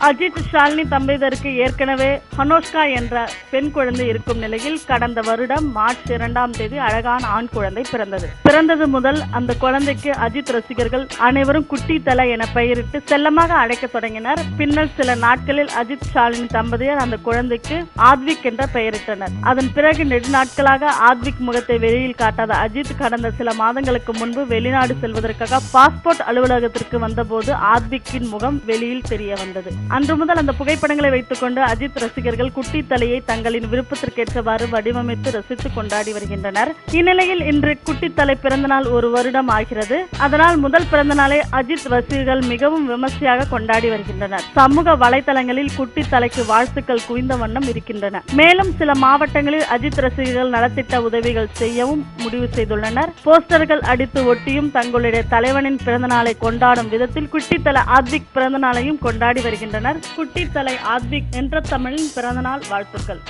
அஜித் ஷாலினி தம்பதியருக்கு ஏற்கனவே ஹனோஷ்கா என்ற பெண் குழந்தை இருக்கும் நிலையில் கடந்த வருடம் மார்ச் 2ஆம் தேதி அழகான ஆண் குழந்தை பிறந்தது முதல் அந்த குழந்தைக்கு அஜித் ரசிகர்கள் அனைவரும் குட்டி தலை என பெயரிட்டு செல்லமாக அழைக்க தொடங்கினர். பின்னர் சில நாட்களில் அஜித் ஷாலினி தம்பதியர் அந்த குழந்தைக்கு ஆத்விக் என்ற பெயரிட்டனர். அதன் பிறகு நெடுநாட்களாக ஆத்விக் முகத்தை வெளியில் காட்டாத அஜித் கடந்த சில மாதங்களுக்கு முன்பு வெளிநாடு செல்வதற்காக பாஸ்போர்ட் அலுவலகத்திற்கு வந்தபோது ஆத்விக்கின் முகம் வெளியில் தெரிய வந்தது. அன்று முதல் அந்த புகைப்படங்களை வைத்துக் கொண்டு அஜித் ரசிகர்கள் குட்டி தலையை தங்களின் விருப்பத்திற்கேற்றவாறு வடிவமைத்து ரசித்து கொண்டாடி வருகின்றனர். இந்நிலையில் இன்று குட்டி தலை பிறந்தநாள் ஒரு வருடம் ஆகிறது. அதனால் முதல் பிறந்த நாளை அஜித் ரசிகர்கள் மிகவும் விமர்சையாக கொண்டாடி வருகின்றனர். சமூக வலைதளங்களில் குட்டி தலைக்கு வாழ்த்துக்கள் குவிந்த வண்ணம் இருக்கின்றன. மேலும் சில மாவட்டங்களில் அஜித் ரசிகர்கள் நலத்திட்ட உதவிகள் செய்யவும் முடிவு செய்துள்ளனர். போஸ்டர்கள் அடித்து ஒட்டியும் தங்களுடைய தலைவனின் பிறந்த நாளை கொண்டாடும் விதத்தில் குட்டி தலை ஆத்விக் பிறந்த நாளையும் கொண்டாடி வருகின்றனர். குட்டி தலை ஆத்விக் என்ற தமிழின் பிறந்தநாள் வாழ்த்துக்கள்.